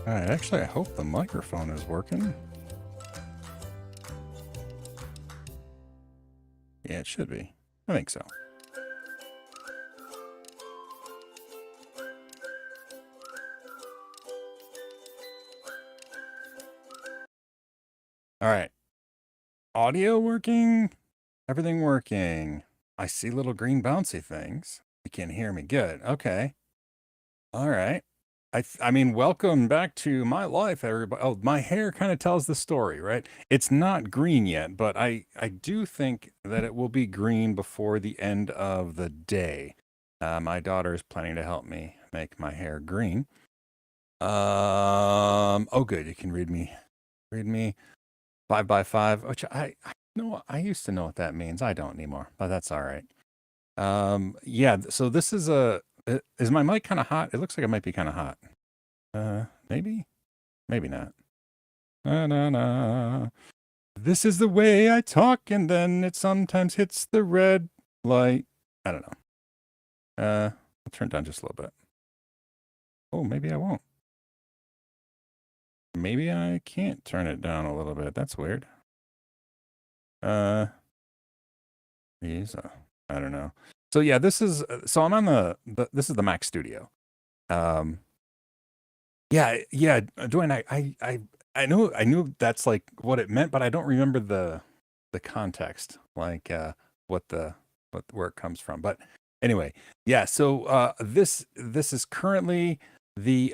All right, actually, I hope the microphone is working. Yeah, it should be. I think so. All right. Audio working. Everything working. I see little green bouncy things. You can hear me. Good. Okay. All right. I mean, welcome back to my life, everybody. Oh, my hair kind of tells the story, right? It's not green yet, but I do think that it will be green before the end of the day. My daughter is planning to help me make my hair green. Oh, good. You can read me. Read me 5 by 5, which I know I used to know what that means. I don't anymore, but that's all right. Yeah. So this is is my mic kind of hot? It looks like it might be kind of hot. Maybe, maybe not. Na, na, na. This is the way I talk, and then it sometimes hits the red light. I don't know. I'll turn it down just a little bit. Oh, maybe I won't. Maybe I can't turn it down a little bit. That's weird. These, I don't know. So yeah, this is so I'm on this is the Mac Studio. Yeah, yeah, Dwayne, I knew that's like what it meant, but I don't remember the context, like what where it comes from. But anyway, yeah. So this is currently the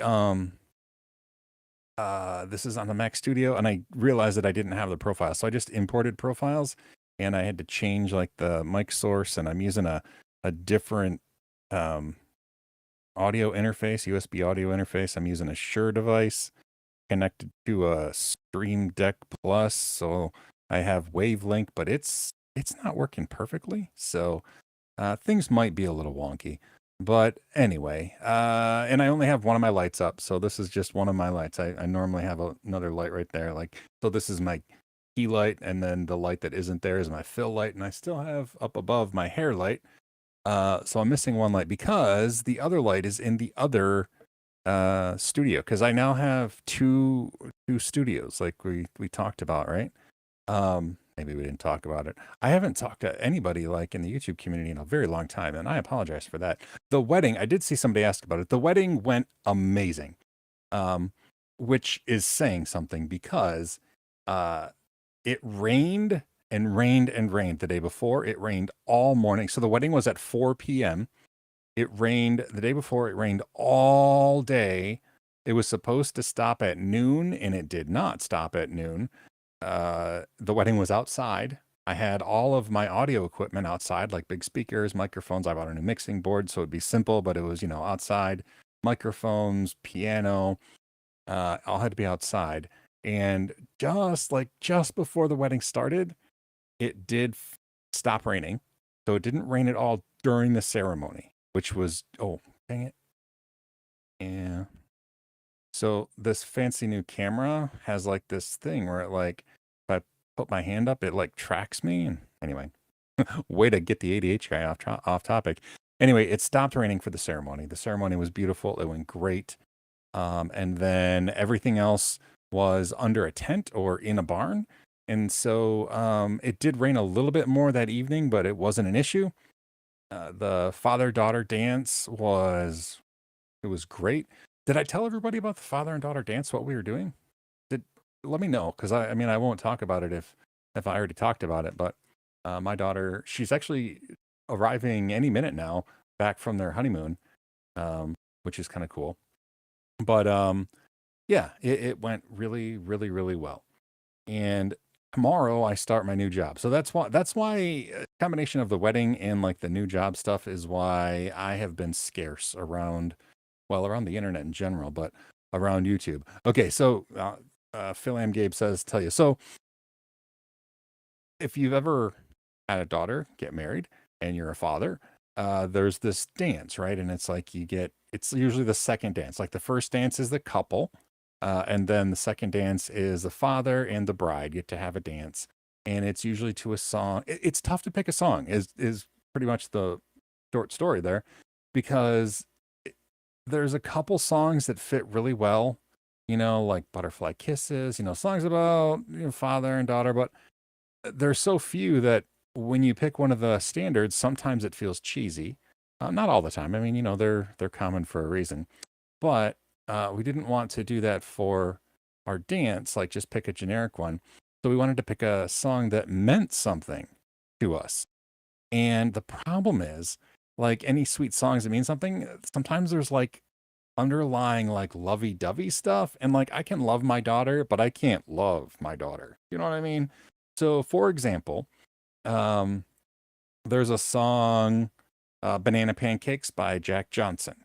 this is on the Mac Studio, and I realized that I didn't have the profile, so I just imported profiles, and I had to change like the mic source, and I'm using a different um audio interface, USB audio interface. I'm using a Shure device connected to a Stream Deck Plus, so I have Wavelink, but it's not working perfectly. So things might be a little wonky. But anyway, and I only have one of my lights up, so this is just one of my lights. I normally have another light right there, like so. This is my key light, and then the light that isn't there is my fill light, and I still have up above my hair light. So I'm missing one light because the other light is in the other studio, because I now have two studios like we talked about, right? Maybe we didn't talk about it. I haven't talked to anybody like in the YouTube community in a very long time, and I apologize for that. The wedding, I did see somebody ask about it. The wedding went amazing. Um, which is saying something because uh it rained and rained and rained the day before. It rained all morning. So the wedding was at 4 p.m. It rained the day before. It rained all day. It was supposed to stop at noon, and it did not stop at noon. The wedding was outside. I had all of my audio equipment outside, like big speakers, microphones. I bought a new mixing board, so it'd be simple, but it was, outside. Microphones, piano, all had to be outside. And just before the wedding started, it did stop raining. So it didn't rain at all during the ceremony, which was, oh, dang it. Yeah. So this fancy new camera has like this thing where it like, if I put my hand up, it like tracks me. And anyway, way to get the ADH guy off topic. Anyway, it stopped raining for the ceremony. The ceremony was beautiful. It went great. And then everything else was under a tent or in a barn. And so it did rain a little bit more that evening, but it wasn't an issue. The father-daughter dance it was great. Did I tell everybody about the father and daughter dance, what we were doing? Let me know, because I mean, I won't talk about it if I already talked about it, but my daughter, she's actually arriving any minute now back from their honeymoon, which is kind of cool. But yeah, it went really, really, really well. And tomorrow I start my new job. So that's why a combination of the wedding and like the new job stuff is why I have been scarce around, well, around the internet in general, but around YouTube. Okay, so Phil Am Gabe says, tell you. So if you've ever had a daughter get married and you're a father, there's this dance, right? And it's like it's usually the second dance. Like the first dance is the couple, and then the second dance is the father and the bride get to have a dance. And it's usually to a song. It's tough to pick a song, is pretty much the short story there, because there's a couple songs that fit really well. like Butterfly Kisses, songs about father and daughter, but there's so few that when you pick one of the standards, sometimes it feels cheesy. Not all the time. I mean, they're common for a reason. But we didn't want to do that for our dance, like just pick a generic one. So we wanted to pick a song that meant something to us. And the problem is, like any sweet songs that mean something, sometimes there's like underlying like lovey-dovey stuff. And like I can love my daughter, but I can't love my daughter. You know what I mean? So for example, um, there's a song, Banana Pancakes by Jack Johnson.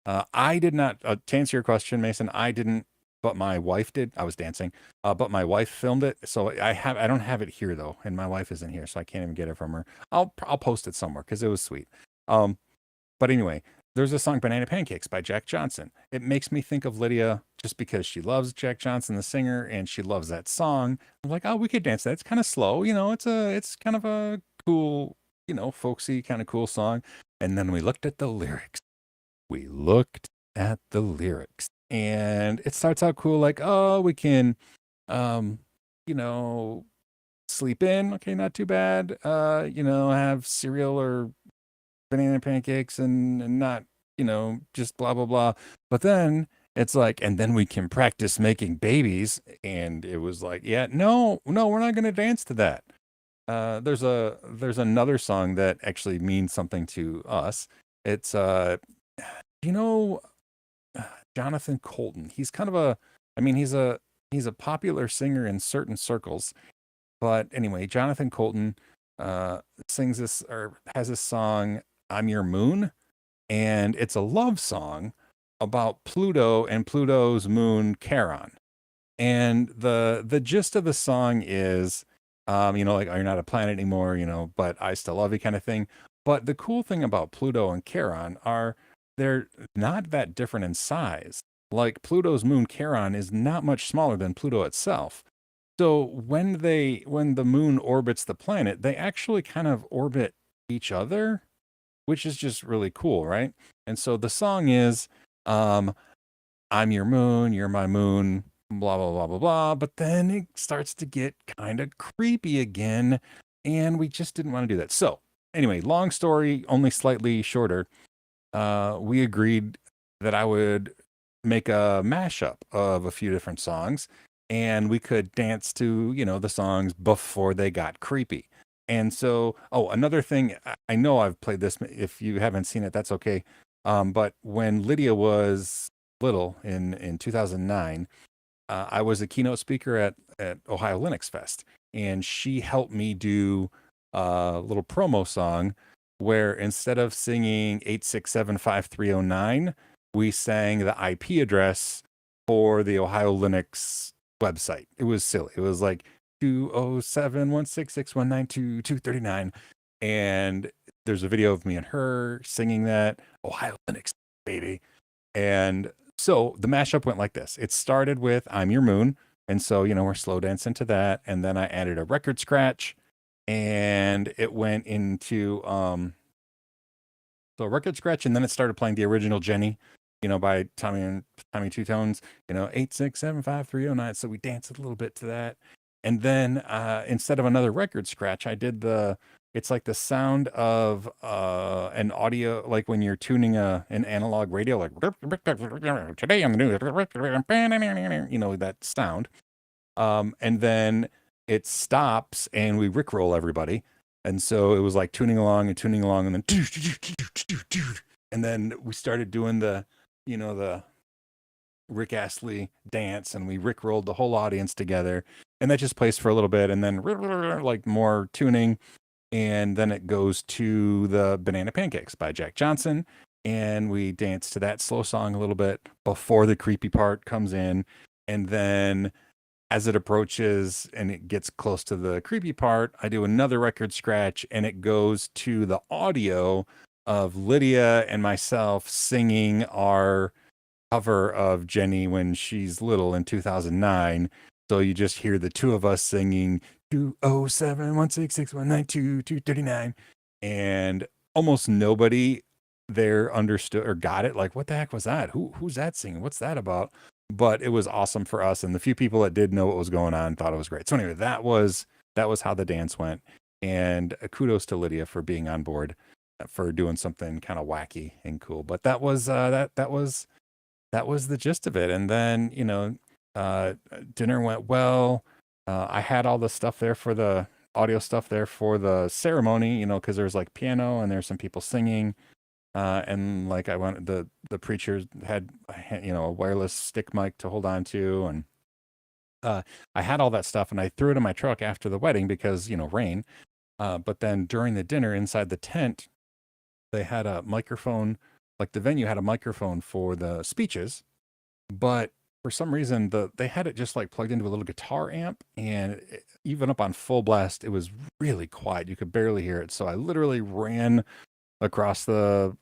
I did not, to answer your question, Mason, I didn't, but my wife did. I was dancing, but my wife filmed it. So I don't have it here though. And my wife isn't here, so I can't even get it from her. I'll post it somewhere because it was sweet. Um, but anyway, there's a song Banana Pancakes by Jack Johnson. It makes me think of Lydia just because she loves Jack Johnson, the singer, and she loves that song. I'm like, oh, we could dance that. It's kind of slow, it's kind of a cool, folksy, kind of cool song. And then we looked at the lyrics. We looked at the lyrics. And it starts out cool, like, oh, we can um, you know, sleep in. Okay, not too bad. Have cereal or banana pancakes and not, just blah blah blah. But then it's like, and then we can practice making babies. And it was like, yeah, no, we're not gonna dance to that. There's another song that actually means something to us. It's you know Jonathan Colton. He's kind of a, I mean, he's a popular singer in certain circles. But anyway, Jonathan Colton sings this or has this song, "I'm Your Moon," and it's a love song about Pluto and Pluto's moon Charon. And the gist of the song is, like, oh, you're not a planet anymore, but I still love you, kind of thing. But the cool thing about Pluto and Charon are they're not that different in size. Like Pluto's moon Charon is not much smaller than Pluto itself. So when the moon orbits the planet, they actually kind of orbit each other, which is just really cool, right? And so the song is, um, I'm your moon, you're my moon, blah, blah, blah, blah, blah. But then it starts to get kind of creepy again. And we just didn't want to do that. So, anyway, long story, only slightly shorter. We agreed that I would make a mashup of a few different songs and we could dance to, the songs before they got creepy. And so, oh, another thing, I know I've played this. If you haven't seen it, that's okay. But when Lydia was little in 2009, I was a keynote speaker at Ohio Linux Fest, and she helped me do a little promo song where instead of singing 8675309, we sang the IP address for the Ohio Linux website. It was silly. It was like 2071661922239, and there's a video of me and her singing that Ohio Linux baby. And so the mashup went like this. It started with "I'm Your Moon." And so, we're slow dancing to that. And then I added a record scratch and it went into so a record scratch, and then it started playing the original Jenny, by Tommy Two Tones, 8675309. So we danced a little bit to that. And then instead of another record scratch, I did it's like the sound of an audio, like when you're tuning an analog radio, like today on the news, that sound. And then it stops and we rickroll everybody. And so it was like tuning along and then and then we started doing the Rick Astley dance, and we rickrolled the whole audience together. And that just plays for a little bit, and then like more tuning, and then it goes to the Banana Pancakes by Jack Johnson, and we dance to that slow song a little bit before the creepy part comes in. And then as it approaches and it gets close to the creepy part, I do another record scratch, and it goes to the audio of Lydia and myself singing our cover of Jenny when she's little in 2009. So you just hear the two of us singing 2071661922239, and almost nobody there understood or got it. Like, what the heck was that? Who's that singing? What's that about? but it was awesome for us. And the few people that did know what was going on thought it was great. So anyway, that was how the dance went. And kudos to Lydia for being on board, for doing something kind of wacky and cool. But that was that was the gist of it. And then, uh, dinner went well. I had all the stuff there for the audio stuff there for the ceremony, because there's like piano and there's some people singing. And like I went, the preacher had, a wireless stick mic to hold on to. And I had all that stuff and I threw it in my truck after the wedding because, rain. But then during the dinner inside the tent, they had a microphone, like the venue had a microphone for the speeches, but for some reason they had it just like plugged into a little guitar amp, and even up on full blast, it was really quiet. You could barely hear it. So I literally ran across the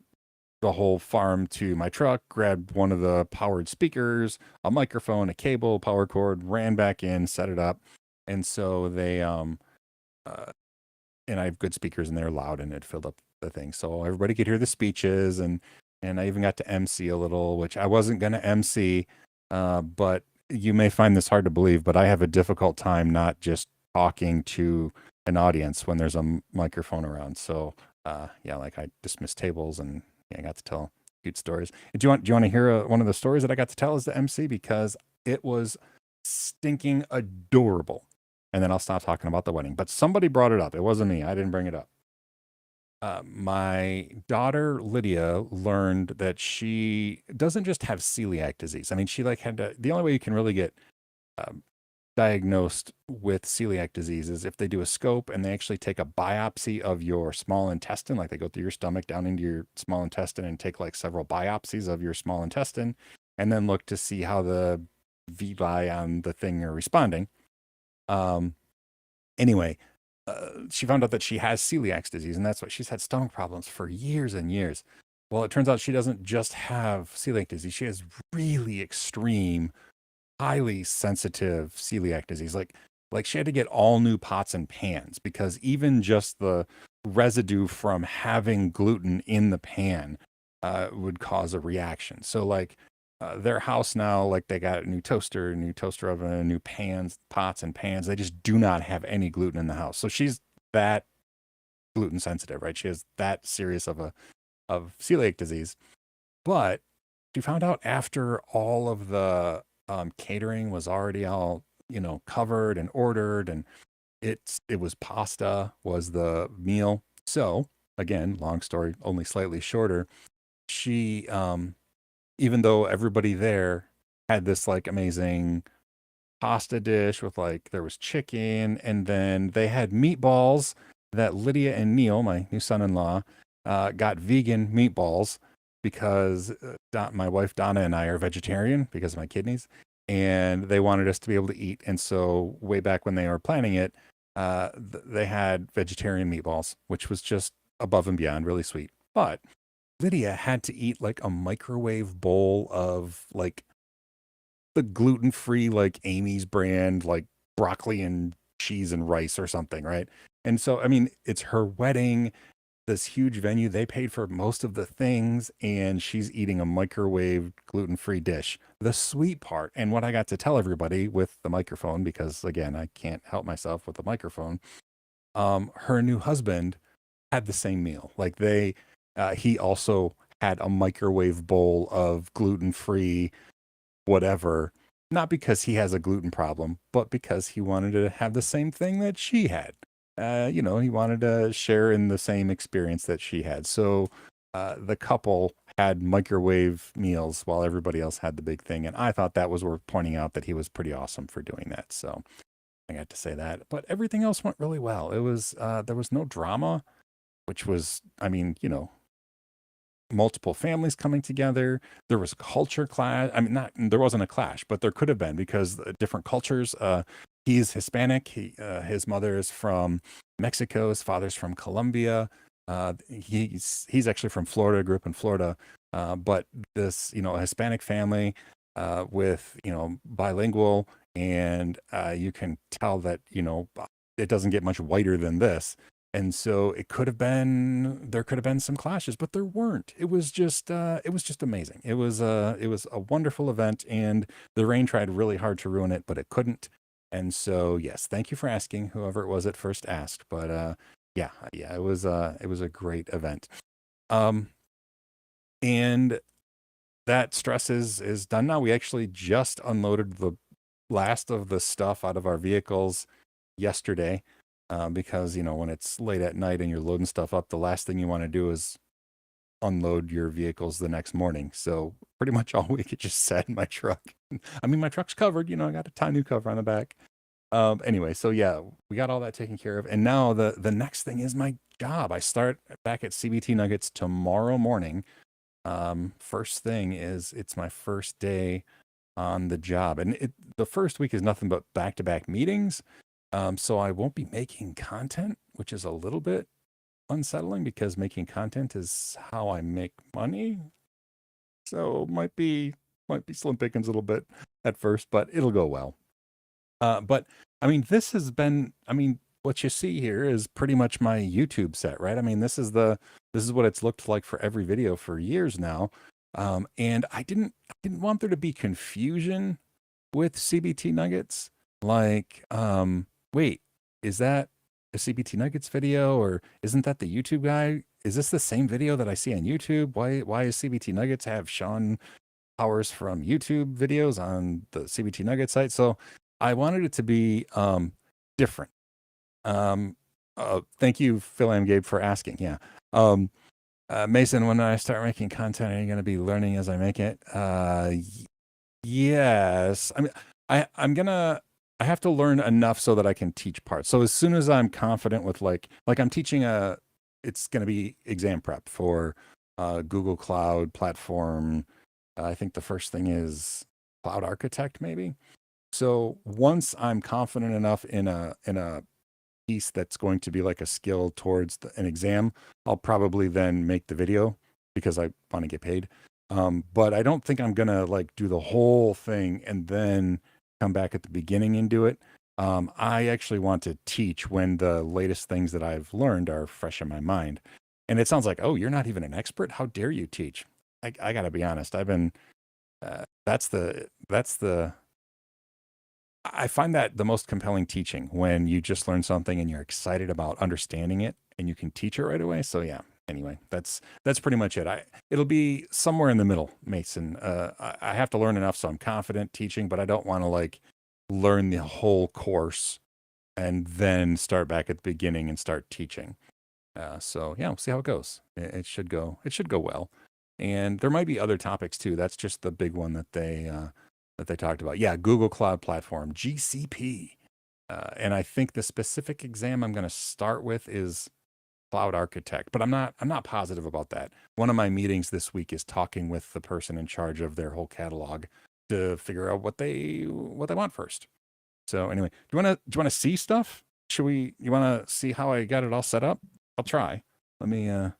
whole farm to my truck, grabbed one of the powered speakers, a microphone, a cable, power cord, ran back in, set it up. And so they uh and I have good speakers and they're loud and it filled up the thing. So everybody could hear the speeches, and I even got to MC a little, which I wasn't going to MC. But you may find this hard to believe, but I have a difficult time not just talking to an audience when there's a microphone around. So yeah, like I dismissed tables, and yeah, I got to tell cute stories. Do you want to hear one of the stories that I got to tell as the MC, because it was stinking adorable. And then I'll stop talking about the wedding. But somebody brought it up. It wasn't me. I didn't bring it up. My daughter Lydia learned that she doesn't just have celiac disease. I mean, she like had to. The only way you can really get um, diagnosed with celiac disease is if they do a scope and they actually take a biopsy of your small intestine. Like they go through your stomach down into your small intestine and take like several biopsies of your small intestine, and then look to see how the villi on the thing are responding. Um, anyway, she found out that she has celiac disease, and that's why she's had stomach problems for years and years. Well, it turns out she doesn't just have celiac disease; she has really extreme, highly sensitive celiac disease. Like she had to get all new pots and pans because even just the residue from having gluten in the pan would cause a reaction. So like their house now, like they got a new toaster oven, new pans, pots and pans. They just do not have any gluten in the house. So she's that gluten sensitive, right? She has that serious of celiac disease. But she found out after all of the catering was already all covered and ordered, and it was pasta was the meal. So again, long story, only slightly shorter. She even though everybody there had this like amazing pasta dish with like there was chicken, and then they had meatballs that Lydia and Neil, my new son-in-law, got vegan meatballs because my wife Donna and I are vegetarian because of my kidneys, and they wanted us to be able to eat. And so way back when they were planning it, they had vegetarian meatballs, which was just above and beyond really sweet. But Lydia had to eat like a microwave bowl of like the gluten-free like Amy's brand like broccoli and cheese and rice or something, right? And so I mean, it's her wedding, this huge venue. They paid for most of the things, and she's eating a microwave gluten-free dish. The sweet part, and what I got to tell everybody with the microphone, because again, I can't help myself with the microphone. Her new husband had the same meal. Like he also had a microwave bowl of gluten-free whatever, not because he has a gluten problem, but because he wanted to have the same thing that she had. He wanted to share in the same experience that she had. So the couple had microwave meals while everybody else had the big thing. And I thought that was worth pointing out that he was pretty awesome for doing that. So I got to say that. But everything else went really well. It was there was no drama, which was, I mean, multiple families coming together. There was a culture clash. I mean, not there wasn't a clash, but there could have been because different cultures. He's Hispanic. His mother is from Mexico. His father's from Colombia. He's actually from Florida. Grew up in Florida. But this, a Hispanic family with bilingual, and you can tell that it doesn't get much whiter than this. And so there could have been some clashes, but there weren't. It was just amazing. It was a wonderful event, and the rain tried really hard to ruin it, but it couldn't. And so, yes, thank you for asking, whoever it was that first asked. But yeah, it was a great event. Um, and that stress is done now. We actually just unloaded the last of the stuff out of our vehicles yesterday, because when it's late at night and you're loading stuff up, the last thing you want to do is unload your vehicles the next morning. So pretty much all week it just sat in my truck. I mean, my truck's covered. I got a tonneau cover on the back. Anyway, so yeah, we got all that taken care of, and now the next thing is my job. I start back at CBT Nuggets tomorrow morning. First thing is it's my first day on the job, and the first week is nothing but back-to-back meetings. So I won't be making content, which is a little bit unsettling because making content is how I make money. So might be slim pickings a little bit at first, but it'll go well. But I mean, what you see here is pretty much my YouTube set, right? I mean, this is what it's looked like for every video for years now. And I didn't want there to be confusion with CBT Nuggets. Like, wait, is that a CBT Nuggets video, or isn't that the YouTube guy? Is this the same video that I see on YouTube? Why is CBT Nuggets have Sean Powers from YouTube videos on the CBT Nuggets site? So I wanted it to be different. Thank you, Phil and Gabe, for asking. Yeah. Mason, when I start making content, are you going to be learning as I make it? Yes. I mean, I have to learn enough so that I can teach parts. So as soon as I'm confident with like I'm teaching it's going to be exam prep for Google Cloud platform. I think the first thing is Cloud Architect, maybe. So once I'm confident enough in a piece that's going to be like a skill towards an exam, I'll probably then make the video because I want to get paid. But I don't think I'm gonna like do the whole thing and then come back at the beginning and do it. I actually want to teach when the latest things that I've learned are fresh in my mind. And it sounds like, oh, you're not even an expert. How dare you teach? I got to be honest. I've been. That's the I find that the most compelling teaching when you just learn something and you're excited about understanding it and you can teach it right away. So yeah. Anyway, that's pretty much it. It'll be somewhere in the middle, Mason. I have to learn enough so I'm confident teaching, but I don't want to like learn the whole course and then start back at the beginning and start teaching. So yeah, we'll see how it goes. It should go. It should go well. And there might be other topics too. That's just the big one that they talked about. Yeah, Google Cloud Platform, GCP. And I think the specific exam I'm going to start with is Cloud Architect, but I'm not positive about that. One of my meetings this week is talking with the person in charge of their whole catalog to figure out what they want first. So anyway, do you want to see stuff? You want to see how I got it all set up? I'll try. Let me I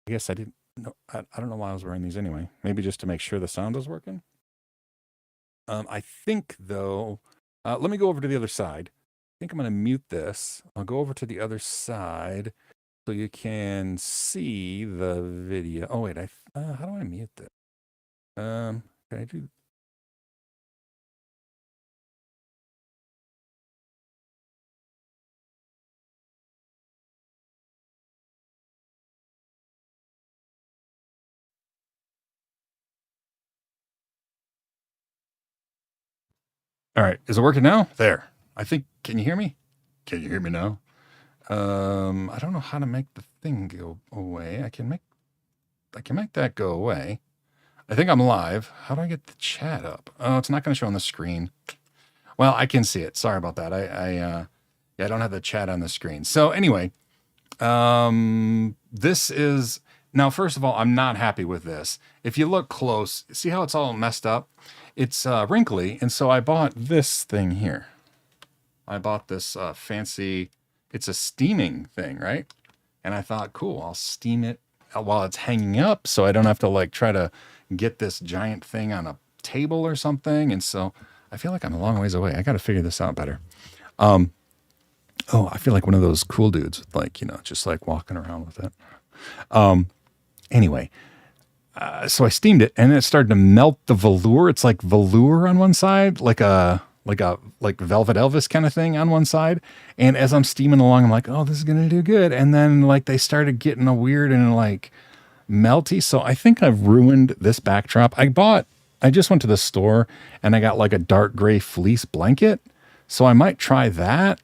guess I didn't know I don't know why I was wearing these anyway. Maybe just to make sure the sound was working. I think though, let me go over to the other side. I think I'm going to mute this. I'll go over to the other side so you can see the video. Oh wait, how do I mute this? Can I do? All right, is it working now? There. I think. Can you hear me? Can you hear me now? I don't know how to make the thing go away. I can make that go away. I think I'm live. How do I get the chat up? Oh, it's not going to show on the screen. Well, I can see it. Sorry about that. Yeah, I don't have the chat on the screen. So anyway, this is now. First of all, I'm not happy with this. If you look close, see how it's all messed up? It's wrinkly, and so I bought this thing here. I bought this fancy. It's a steaming thing, right? And I thought, cool, I'll steam it while it's hanging up, so I don't have to like try to get this giant thing on a table or something. And so I feel like I'm a long ways away. I got to figure this out better. Oh, I feel like one of those cool dudes, like, just like walking around with it. Anyway, so I steamed it and it started to melt the velour. It's like velour on one side, like Velvet Elvis kind of thing on one side. And as I'm steaming along, I'm like, oh, this is gonna do good. And then like they started getting a weird and like melty. So I think I've ruined this backdrop. I just went to the store and I got like a dark gray fleece blanket. So I might try that.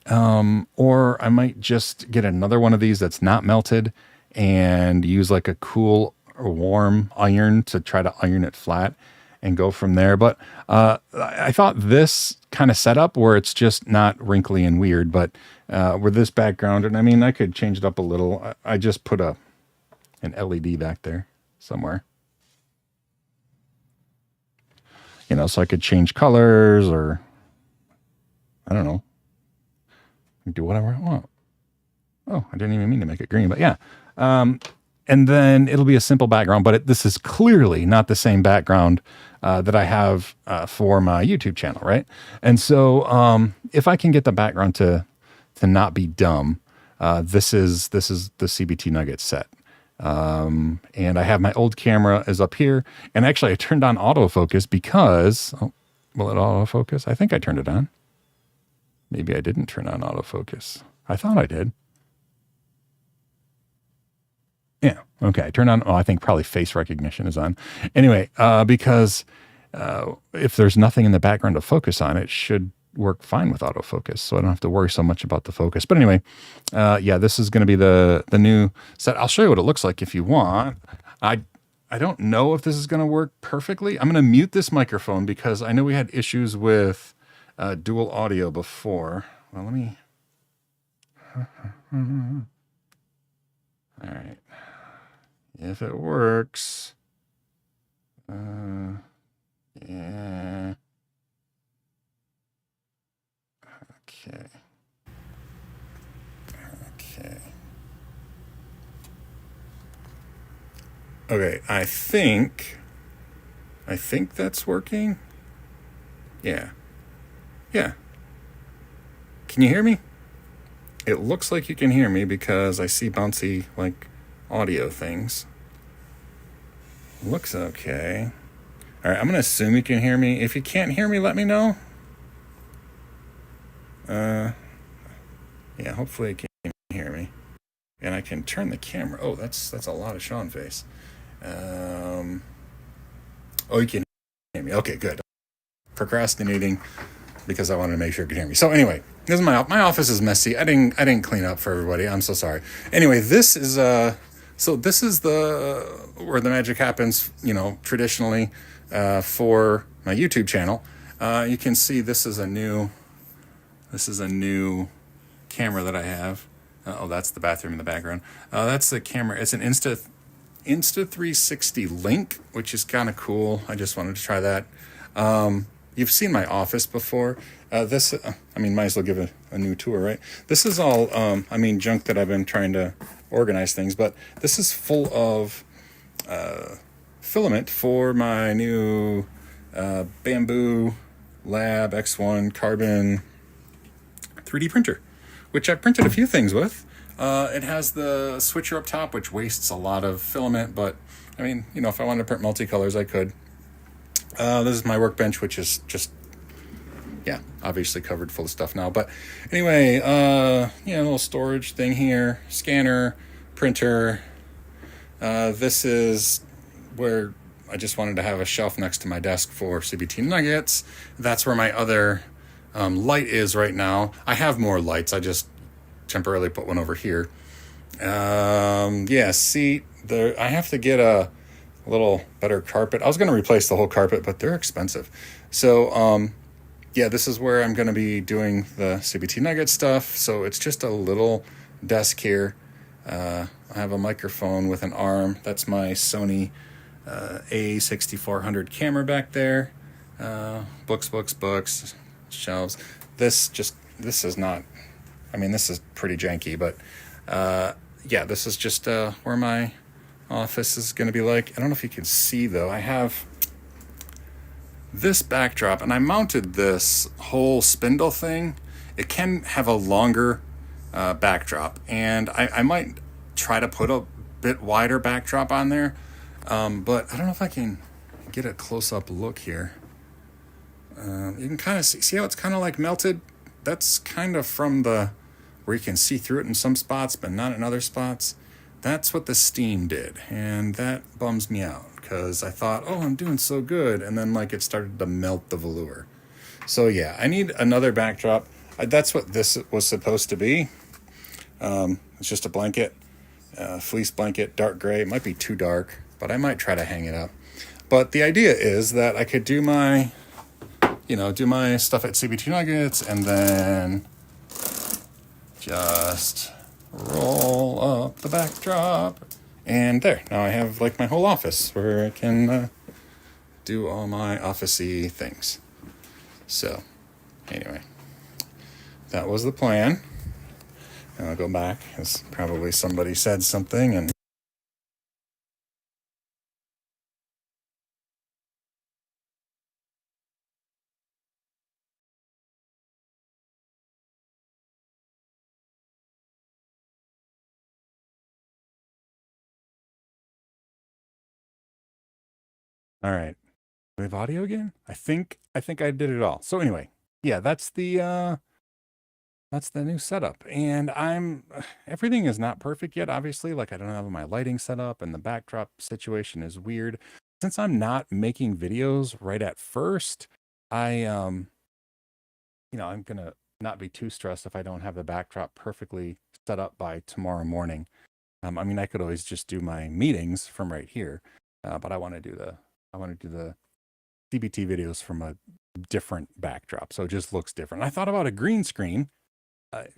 Or I might just get another one of these that's not melted and use like a cool or warm iron to try to iron it flat and go from there. But I thought this kind of setup where it's just not wrinkly and weird, but with this background, and I mean, I could change it up a little. I just put an LED back there somewhere, so I could change colors or I don't know, do whatever I want. Oh, I didn't even mean to make it green, but yeah. And then it'll be a simple background, but this is clearly not the same background that I have for my YouTube channel, right? And so if I can get the background to not be dumb, this is the CBT Nuggets set. And I have my old camera is up here, and actually I turned on autofocus because, will it autofocus? I think I turned it on. Maybe I didn't turn on autofocus. I thought I did. Yeah. Okay. Turn on. Oh, I think probably face recognition is on. Anyway, because if there's nothing in the background to focus on, it should work fine with autofocus. So I don't have to worry so much about the focus. But anyway, yeah, this is going to be the new set. I'll show you what it looks like if you want. I don't know if this is going to work perfectly. I'm going to mute this microphone because I know we had issues with dual audio before. Well, let me. All right. If it works, yeah. Okay. Okay, I think that's working. Yeah. Can you hear me? It looks like you can hear me because I see bouncy like audio things. Looks okay. All right, I'm gonna assume you can hear me. If you can't hear me, let me know. Yeah, hopefully you can hear me, and I can turn the camera. Oh, that's a lot of Sean face. Oh, you can hear me. Okay, good. Procrastinating because I wanted to make sure you could hear me. So anyway, this is my office is messy. I didn't clean up for everybody. I'm so sorry. Anyway, this is this is where the magic happens, traditionally for my YouTube channel. You can see this is a new camera that I have. Oh, that's the bathroom in the background. That's the camera. It's an Insta 360 Link, which is kind of cool. I just wanted to try that. You've seen my office before. Might as well give a new tour, right? This is all, junk that I've been trying to organize things, but this is full of filament for my new Bamboo Lab X1 Carbon 3D printer, which I've printed a few things with. It has the switcher up top, which wastes a lot of filament, but if I wanted to print multicolors, I could. This is my workbench, which is just, obviously covered full of stuff now. But anyway, a little storage thing here, scanner, printer. This is where I just wanted to have a shelf next to my desk for CBT Nuggets. That's where my other light is right now. I have more lights. I just temporarily put one over here. Seat. I have to get a little better carpet. I was going to replace the whole carpet, but they're expensive. So, this is where I'm going to be doing the CBT Nugget stuff. So it's just a little desk here. I have a microphone with an arm. That's my Sony A6400 camera back there. Books, shelves. This is not, this is pretty janky, but this is just where my office is going to be like. I don't know if you can see though. I have this backdrop and I mounted this whole spindle thing it can have a longer backdrop, and I might try to put a bit wider backdrop on there, but I don't know if I can get a close-up look here. You can kind of see how it's kind of like melted. That's kind of from the where you can see through it in some spots, but not in other spots. That's what the steam did, and that bums me out because I thought, oh, I'm doing so good, and then like it started to melt the velour. So yeah, I need another backdrop. That's what this was supposed to be. It's just a blanket, fleece blanket, dark gray. It might be too dark, but I might try to hang it up. But the idea is that I could do my, do my stuff at CBT Nuggets and then just roll up the backdrop. And there, now I have like my whole office where I can do all my office-y things. So, anyway, that was the plan. And I'll go back, because probably somebody said something, and all right. Do we have audio again? I think I did it all. So anyway, yeah, that's the new setup. And everything is not perfect yet, obviously. Like I don't have my lighting set up and the backdrop situation is weird. Since I'm not making videos right at first, I'm gonna not be too stressed if I don't have the backdrop perfectly set up by tomorrow morning. I mean, I could always just do my meetings from right here, but I want to do the CBT videos from a different backdrop, so it just looks different. I thought about a green screen,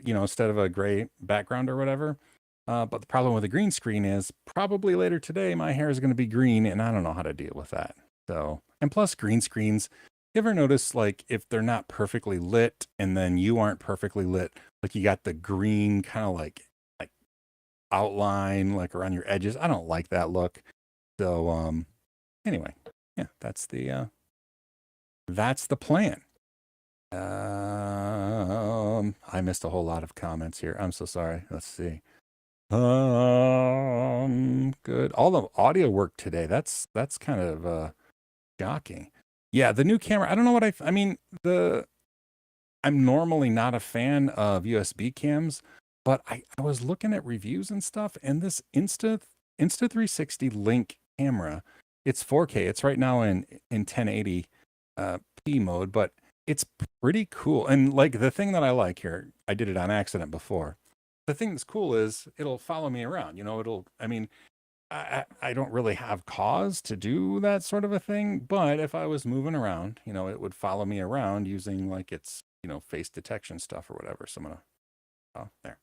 instead of a gray background or whatever. But the problem with a green screen is probably later today my hair is going to be green, and I don't know how to deal with that. So, and plus green screens, you ever notice like if they're not perfectly lit and then you aren't perfectly lit, like you got the green kind of like outline like around your edges. I don't like that look. So anyway, yeah, that's the plan. I missed a whole lot of comments here. I'm so sorry. Let's see. Good. All the audio work today. That's kind of shocking. Yeah, the new camera. I don't know what I mean, I'm normally not a fan of USB cams, but I was looking at reviews and stuff, and this Insta 360 Link camera, it's 4K. It's right now in 1080 P mode, but it's pretty cool. And like the thing that I like here, I did it on accident before. The thing that's cool is it'll follow me around. I mean, I don't really have cause to do that sort of a thing, but if I was moving around, it would follow me around using like its, face detection stuff or whatever. So I'm gonna, oh, there.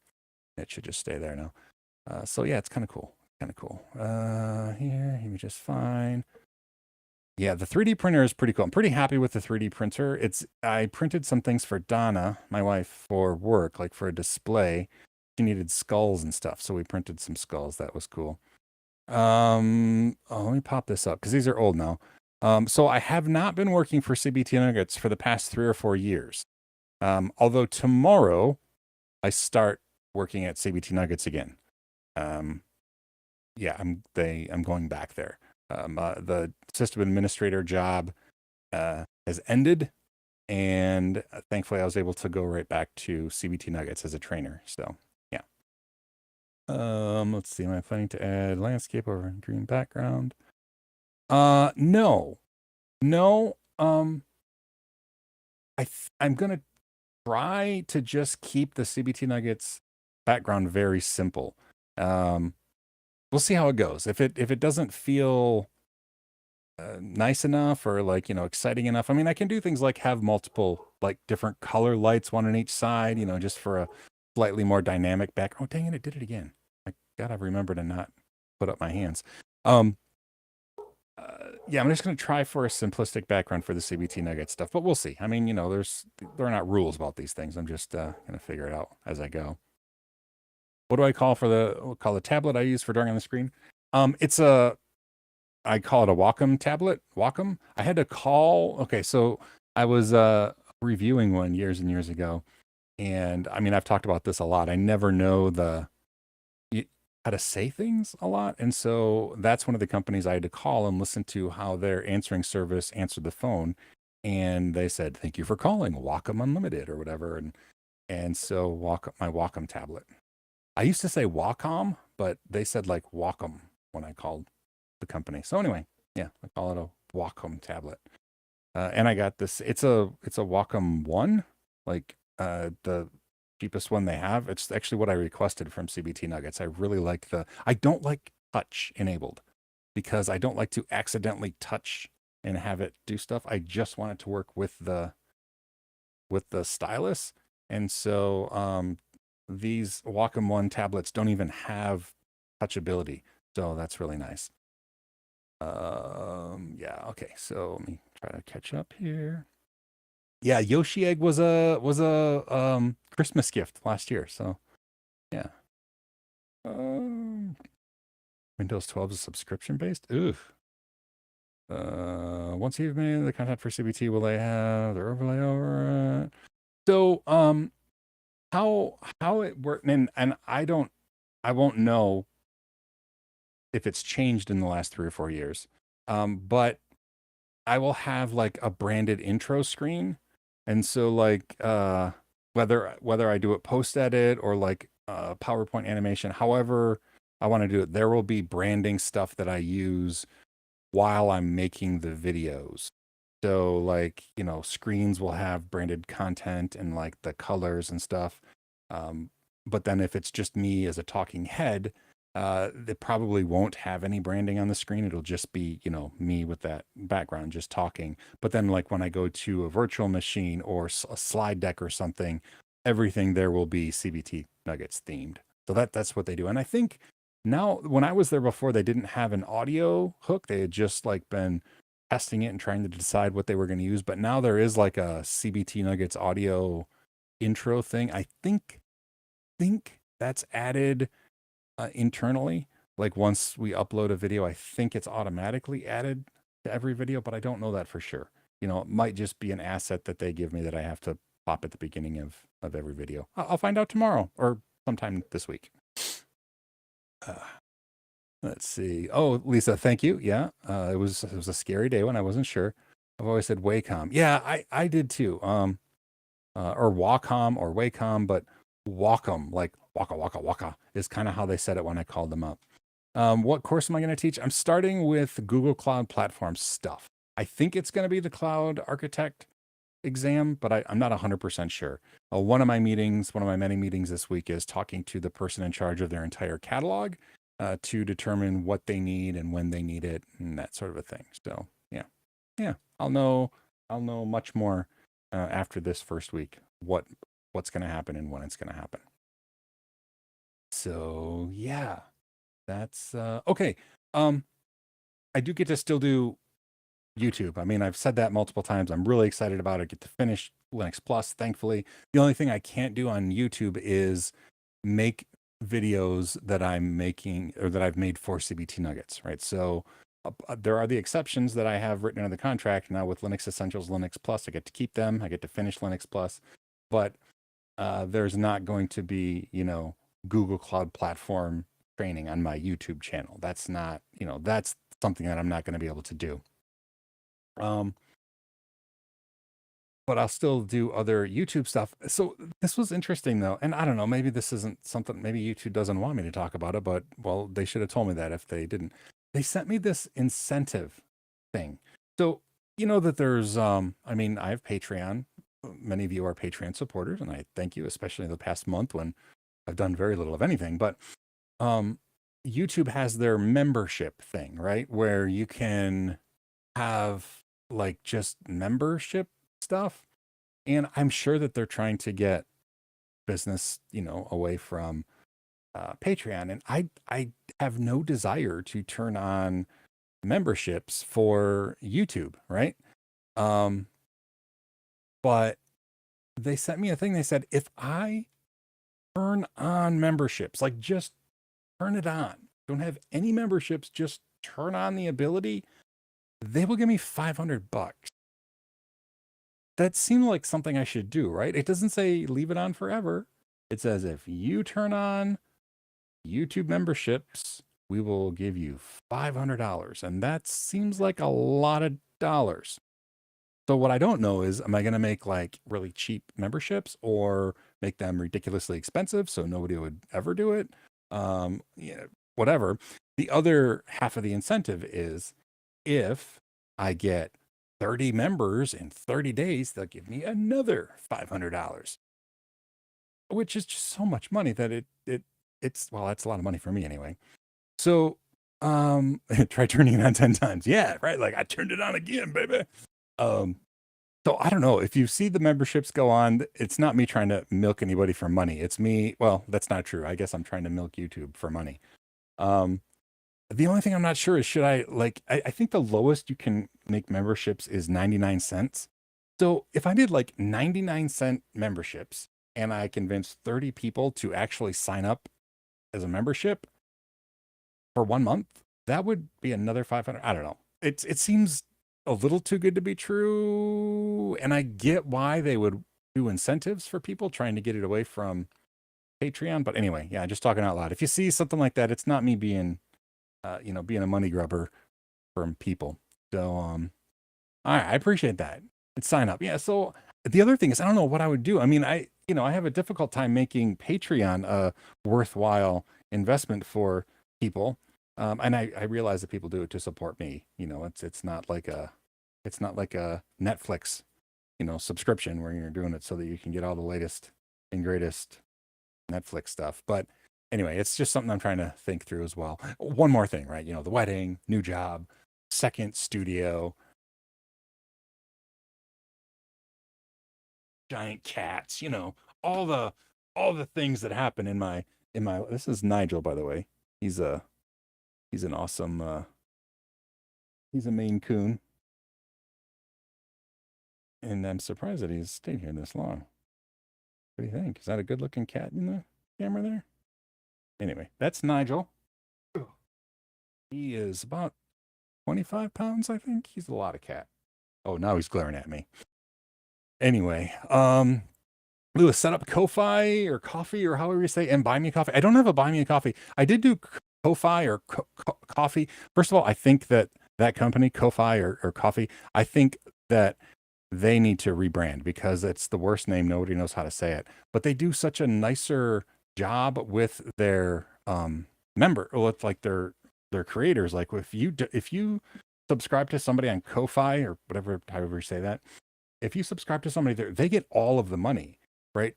It should just stay there now. So yeah, it's kind of cool. Kind of cool. Here, he was just fine. Yeah, the 3D printer is pretty cool. I'm pretty happy with the 3D printer. I printed some things for Donna, my wife, for work, like for a display. She needed skulls and stuff, so we printed some skulls. That was cool. Let me pop this up because these are old now. So I have not been working for CBT Nuggets for the past 3 or 4 years. Although tomorrow I start working at CBT Nuggets again. Yeah, I'm going back there. The system administrator job has ended, and thankfully I was able to go right back to CBT Nuggets as a trainer. So yeah. Let's see. Am I planning to add landscape over green background? No. I'm gonna try to just keep the CBT Nuggets background very simple. We'll see how it goes. If it doesn't feel nice enough or like exciting enough, I mean, I can do things like have multiple like different color lights, one on each side, just for a slightly more dynamic background. Oh dang it did it again. I gotta remember to not put up my hands. Yeah, I'm just going to try for a simplistic background for the CBT Nugget stuff, but we'll see. I mean, there are not rules about these things. I'm just going to figure it out as I go. What do I call the tablet I use for drawing on the screen? I call it a Wacom tablet. Wacom. I had to call. Okay, so I was reviewing one years and years ago, And I mean, I've talked about this a lot. I never know how to say things a lot. And so that's one of the companies I had to call and listen to how their answering service answered the phone. And they said, "Thank you for calling Wacom Unlimited," or whatever. And so my Wacom tablet. I used to say Wacom, but they said like Wacom when I called the company. So anyway, yeah, I call it a Wacom tablet. And I got this. It's a Wacom One, like the cheapest one they have. It's actually what I requested from CBT Nuggets. I really like I don't like touch enabled because I don't like to accidentally touch and have it do stuff. I just want it to work with the stylus. And so these Wacom One tablets don't even have touchability. So that's really nice. Yeah, okay. So let me try to catch up here. Yeah, Yoshi Egg was a Christmas gift last year. So yeah. Um, Windows 12 is subscription based. Ooh. Once you've made the content for CBT, will they have their overlay over it? So how it worked, and I won't know if it's changed in the last 3 or 4 years. But I will have like a branded intro screen. And so like whether I do it post edit or like PowerPoint animation, however I want to do it, there will be branding stuff that I use while I'm making the videos. So like, screens will have branded content and like the colors and stuff. Um, but then if it's just me as a talking head, it probably won't have any branding on the screen. It'll just be, me with that background just talking. But then like when I go to a virtual machine or a slide deck or something, everything there will be CBT Nuggets themed. So that's what they do. And I think now when I was there before, they didn't have an audio hook. They had just like been testing it and trying to decide what they were going to use. But now there is like a CBT Nuggets audio intro thing. I think that's added internally. Like once we upload a video, I think it's automatically added to every video, but I don't know that for sure. It might just be an asset that they give me that I have to pop at the beginning of every video. I'll find out tomorrow or sometime this week. Uh, let's see. Oh, Lisa, thank you. Yeah, it was a scary day when I wasn't sure. I've always said Wacom. Yeah, I did too. Or Wacom or Wacom, but Wacom, like Waka Waka Waka, is kind of how they said it when I called them up. What course am I going to teach? I'm starting with Google Cloud Platform stuff. I think it's going to be the Cloud Architect exam, but I'm not 100% sure. One of my many meetings this week is talking to the person in charge of their entire catalog to determine what they need and when they need it and that sort of a thing. So yeah, I'll know much more after this first week what's going to happen and when it's going to happen. So yeah, that's okay. I do get to still do YouTube. I mean, I've said that multiple times. I'm really excited about it. I get to finish Linux Plus, thankfully. The only thing I can't do on YouTube is make videos that I'm making or that I've made for CBT Nuggets, right? So there are the exceptions that I have written into the contract. Now with Linux Essentials, Linux Plus, I get to keep them. I get to finish Linux Plus. But there's not going to be, Google Cloud Platform training on my YouTube channel. That's not, that's something that I'm not going to be able to do. But I'll still do other YouTube stuff. So this was interesting though. And I don't know, maybe this isn't something, maybe YouTube doesn't want me to talk about it, but well, they should have told me that if they didn't. They sent me this incentive thing. So, that there's, I mean, I have Patreon. Many of you are Patreon supporters, and I thank you, especially the past month when I've done very little of anything. But YouTube has their membership thing, right? Where you can have like just membership stuff. And I'm sure that they're trying to get business, away from Patreon. And I have no desire to turn on memberships for YouTube, right? But they sent me a thing. They said, if I turn on memberships, like just turn it on, don't have any memberships, just turn on the ability, they will give me $500. that seemed like something I should do, right? It doesn't say leave it on forever. It says if you turn on YouTube memberships, we will give you $500. And that seems like a lot of dollars. So what I don't know is, am I going to make like really cheap memberships or make them ridiculously expensive so nobody would ever do it? Yeah, whatever. The other half of the incentive is if I get 30 members in 30 days, they'll give me another $500, which is just so much money that it's well, that's a lot of money for me anyway. So try turning it on 10 times. Yeah, right. Like I turned it on again, baby. Um, so I don't know if you see the memberships go on, it's not me trying to milk anybody for money. It's me. Well, that's not true. I guess I'm trying to milk YouTube for money. Um, the only thing I'm not sure is should I like, I think the lowest you can make memberships is 99 cents. So if I did like 99-cent memberships and I convinced 30 people to actually sign up as a membership for 1 month, that would be another 500. I don't know. It seems a little too good to be true. And I get why they would do incentives for people trying to get it away from Patreon. But anyway, yeah, just talking out loud. If you see something like that, it's not me being, being a money grubber from people. So, all right, I appreciate that. Let's sign up. Yeah. So the other thing is, I don't know what I would do. I mean, I have a difficult time making Patreon a worthwhile investment for people. And I realize that people do it to support me. It's not like a Netflix, subscription where you're doing it so that you can get all the latest and greatest Netflix stuff. But anyway, it's just something I'm trying to think through as well. One more thing, right? The wedding, new job, second studio, giant cats, all the things that happen in my this is Nigel, by the way. He's an awesome he's a Maine Coon. And I'm surprised that he's stayed here this long. What do you think? Is that a good looking cat in the camera there? Anyway, that's Nigel. He is about 25 pounds, I think. He's a lot of cat. Oh, now he's glaring at me. Anyway, Lewis, set up Ko-Fi or coffee or however you say, and buy me a coffee. I don't have a buy me a coffee. I did do Ko-Fi or coffee. First of all, I think that company, Ko-Fi or coffee, I think that they need to rebrand because it's the worst name. Nobody knows how to say it, but they do such a nicer job with their with like their creators. Like if you subscribe to somebody on Ko-Fi or whatever, however you say that, if you subscribe to somebody there, they get all of the money, right?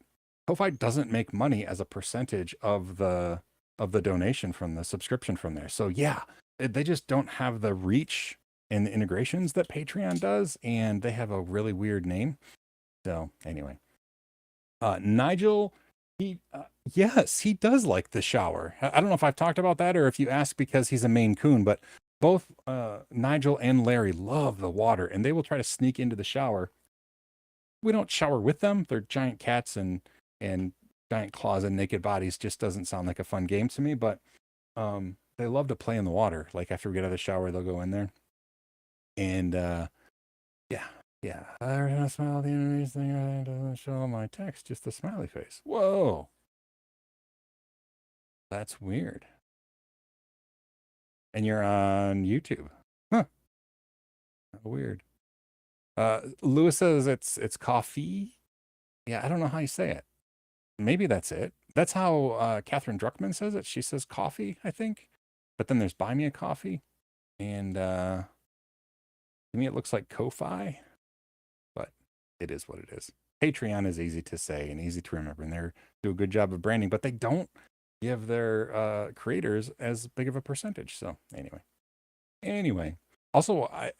Ko-Fi doesn't make money as a percentage of the donation from the subscription from there. So yeah, they just don't have the reach and the integrations that Patreon does, and they have a really weird name. So anyway, Nigel, yes, he does like the shower. I don't know if I've talked about that or if you ask because he's a Maine Coon, but both Nigel and Larry love the water, and they will try to sneak into the shower. We don't shower with them. They're giant cats and giant claws and naked bodies. Just doesn't sound like a fun game to me, but they love to play in the water. Like after we get out of the shower, they'll go in there. And yeah. I'm gonna smile. The internet thing doesn't show my text, just the smiley face. Whoa, that's weird. And you're on YouTube, huh? Weird. Lewis says it's coffee. Yeah, I don't know how you say it. Maybe that's it. That's how Catherine Druckman says it. She says coffee, I think. But then there's buy me a coffee, and to me it looks like Ko-Fi. But it is what it is. Patreon is easy to say and easy to remember, and they do a good job of branding, but they don't give their creators as big of a percentage. So anyway, also I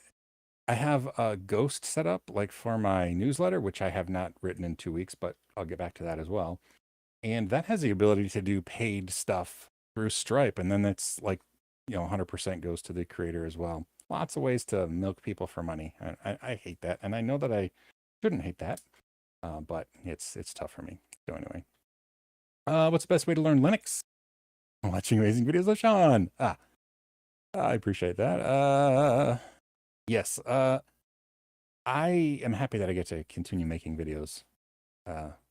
have a Ghost set up like for my newsletter, which I have not written in 2 weeks, but I'll get back to that as well. And that has the ability to do paid stuff through Stripe, and then it's like 100% goes to the creator as well. Lots of ways to milk people for money. I hate that, and I know that I shouldn't hate that, but it's tough for me. So anyway, what's the best way to learn Linux? Watching amazing videos of Sean. I appreciate that. Yes. I am happy that I get to continue making videos.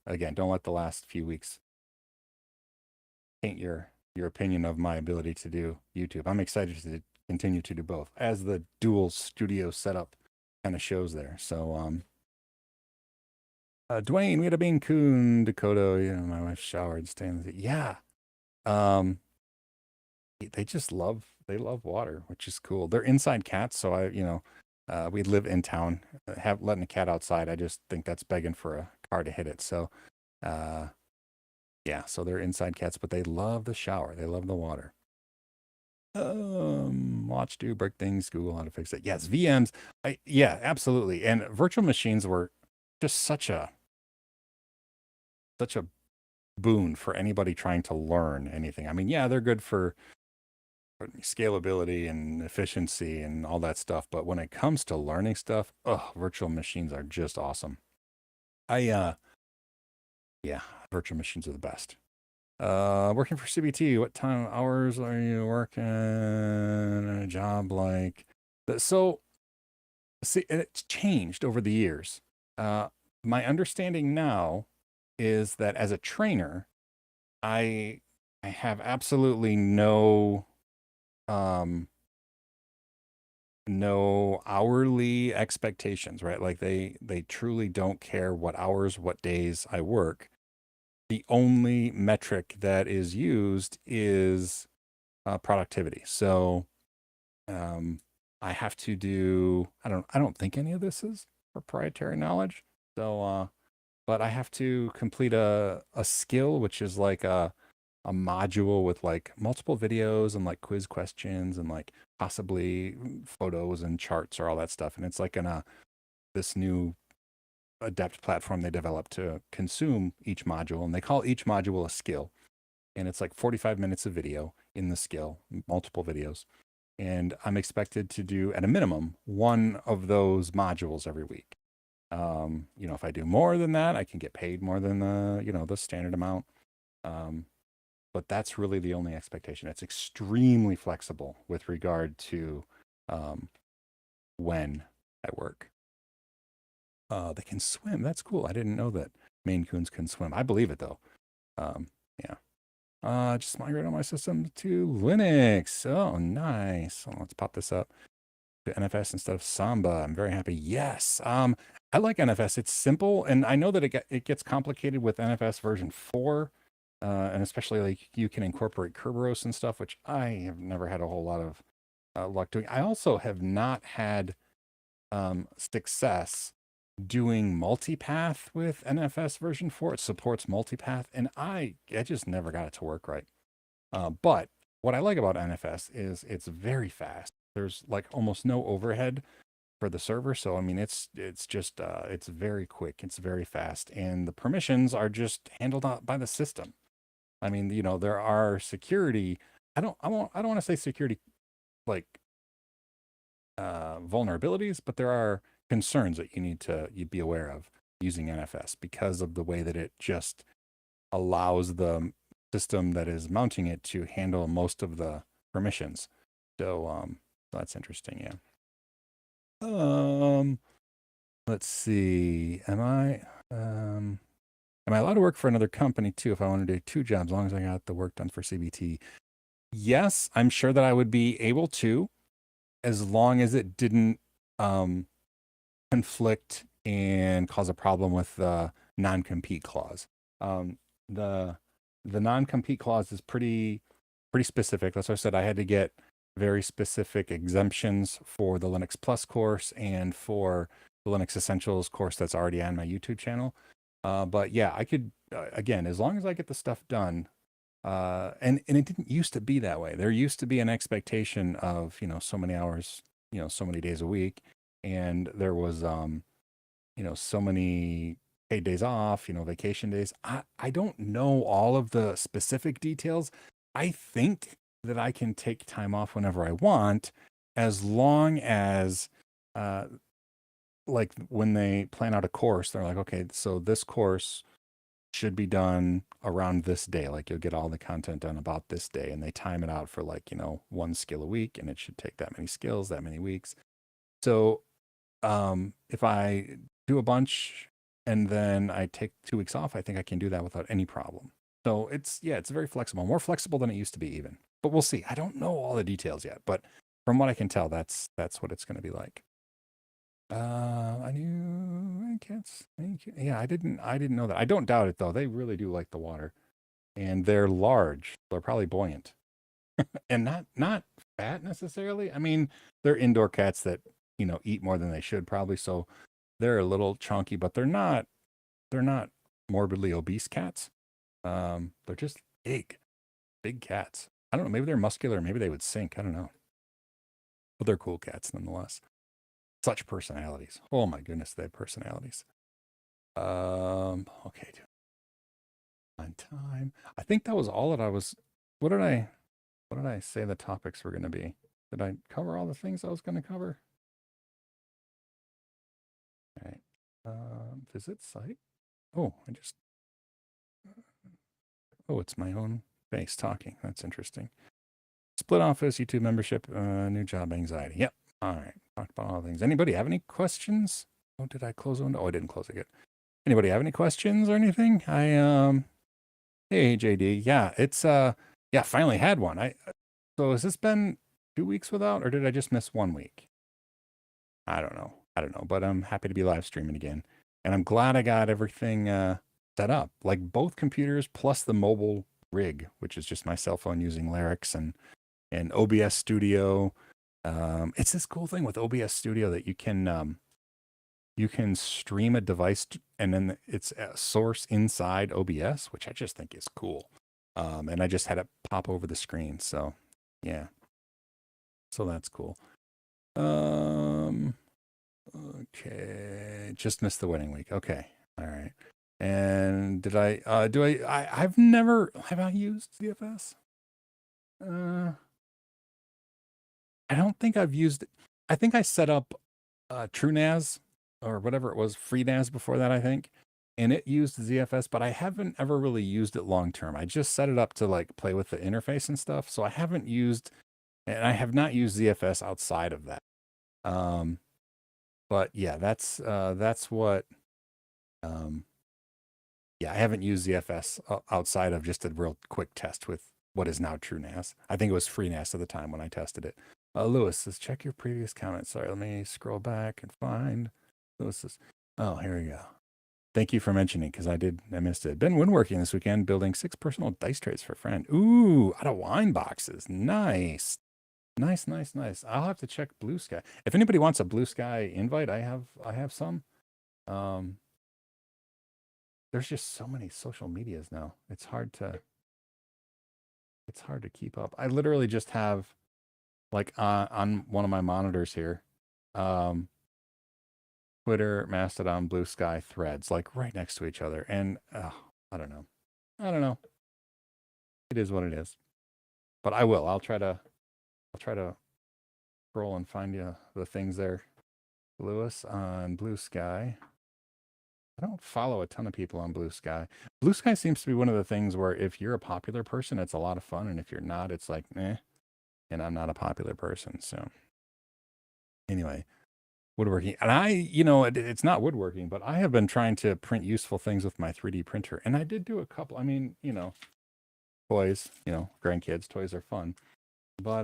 Again, don't let the last few weeks paint your opinion of my ability to do YouTube. I'm excited to continue to do both, as the dual studio setup kind of shows there. So, Dwayne, we had a Bean Coon, Dakota. You know, my wife showered, staying. Yeah, um, they just love water, which is cool. They're inside cats, so we live in town. Have letting a cat outside, I just think that's begging for a car to hit it. So, uh, yeah, so they're inside cats, but they love the shower. They love the water. Watch, do, break things, Google how to fix it. Yes, VMs. Yeah, absolutely. And virtual machines were just such a boon for anybody trying to learn anything. I mean, yeah, they're good for scalability and efficiency and all that stuff, but when it comes to learning stuff, oh, virtual machines are just awesome. Yeah, virtual machines are the best. Working for CBT, what time hours are you working a job like? So, see, it's changed over the years. My understanding now is that as a trainer, I I have absolutely um no hourly expectations, right? Like they truly don't care what hours, what days I work. The only metric that is used is productivity. So um, I have to do. I don't think any of this is proprietary knowledge. So, but I have to complete a skill, which is like a module with like multiple videos and like quiz questions and like possibly photos and charts or all that stuff. And it's like in this new adept platform they developed to consume each module, and they call each module a skill. And it's like 45 minutes of video in the skill, multiple videos. And I'm expected to do at a minimum one of those modules every week. If I do more than that, I can get paid more than the standard amount. Um, but that's really the only expectation. It's extremely flexible with regard to um, when I work. They can swim. That's cool. I didn't know that Maine Coons can swim. I believe it though. Yeah. Just migrate all my systems to Linux. Oh, nice. So let's pop this up to NFS instead of Samba. I'm very happy. Yes. I like NFS. It's simple, and I know that it gets complicated with NFS version 4, and especially like you can incorporate Kerberos and stuff, which I have never had a whole lot of luck doing. I also have not had success doing multipath with NFS version 4. It supports multipath, and I just never got it to work right. But what I like about NFS is it's very fast. There's like almost no overhead for the server, so I mean it's just it's very quick, it's very fast, and the permissions are just handled out by the system. I mean, there are security. I don't want to say security like vulnerabilities, but there are concerns that you'd be aware of using NFS because of the way that it just allows the system that is mounting it to handle most of the permissions. So that's interesting, yeah. Let's see. Am I allowed to work for another company too if I want to do two jobs, as long as I got the work done for CBT? Yes, I'm sure that I would be able to, as long as it didn't conflict and cause a problem with the non-compete clause. Um, the the non-compete clause is pretty specific. That's why I said I had to get very specific exemptions for the Linux Plus course and for the Linux Essentials course that's already on my YouTube channel. But yeah, I could again, as long as I get the stuff done. And it didn't used to be that way. There used to be an expectation of so many hours, so many days a week, and there was so many paid days off, vacation days. I don't know all of the specific details. I think that I can take time off whenever I want, as long as like when they plan out a course, they're like, okay, so this course should be done around this day. Like you'll get all the content done about this day, and they time it out for like, one skill a week, and it should take that many skills, that many weeks. So if I do a bunch and then I take 2 weeks off, I think I can do that without any problem. So it's very flexible, more flexible than it used to be even. But we'll see. I don't know all the details yet, but from what I can tell, that's what it's going to be like. I knew cats. Yeah, I didn't know that. I don't doubt it though. They really do like the water, and they're large. They're probably buoyant, and not fat necessarily. I mean, they're indoor cats that eat more than they should probably. So they're a little chunky, but they're not morbidly obese cats. They're just big cats. I don't know. Maybe they're muscular. Maybe they would sink. I don't know. But they're cool cats nonetheless. Such personalities. Oh my goodness, they have personalities. Okay. On time. I think that was all that I was. What did I say the topics were going to be? Did I cover all the things I was going to cover? All right. Visit site. Oh, it's my own face talking. That's interesting. Split office, YouTube membership, new job anxiety. Yep. All right. Talked about all things. Anybody have any questions? Oh, did I close the window? Oh, I didn't close it yet. Anybody have any questions or anything? Hey JD. Yeah, it's finally had one. So has this been 2 weeks without, or did I just miss 1 week? I don't know. But I'm happy to be live streaming again. And I'm glad I got everything set up. Like both computers plus the mobile rig, which is just my cell phone using Lyrics and OBS Studio. It's this cool thing with OBS Studio that you can stream a device and then it's a source inside OBS, which I just think is cool. And I just had it pop over the screen. So yeah. So that's cool. Okay. Just missed the wedding week. Okay. All right. And did I've never, have I used ZFS? I don't think I've used it. I think I set up TrueNAS or whatever it was, FreeNAS before that, I think. And it used ZFS, but I haven't ever really used it long term. I just set it up to like play with the interface and stuff. So I haven't used, and I have not used ZFS outside of that. But yeah, that's what, yeah, I haven't used ZFS outside of just a real quick test with what is now TrueNAS. I think it was FreeNAS at the time when I tested it. Lewis says, check your previous comments. Sorry, let me scroll back and find. Lewis says, oh, here we go. Thank you for mentioning, because I missed it. Been woodworking this weekend, building 6 personal dice trays for a friend. Ooh, out of wine boxes. Nice. Nice. I'll have to check Blue Sky. If anybody wants a Blue Sky invite, I have some. There's just so many social medias now. It's hard to keep up. I literally just have like on one of my monitors here, Twitter, Mastodon, Blue Sky, Threads, like right next to each other. And I don't know. It is what it is. But I'll try to scroll and find you the things there, Lewis, on Blue Sky. I don't follow a ton of people on Blue Sky. Blue Sky seems to be one of the things where if you're a popular person, it's a lot of fun. And if you're not, it's like, eh. And I'm not a popular person. So anyway, woodworking. And it's not woodworking, but I have been trying to print useful things with my 3D printer. And I did do a couple. I mean, toys, grandkids, toys are fun. But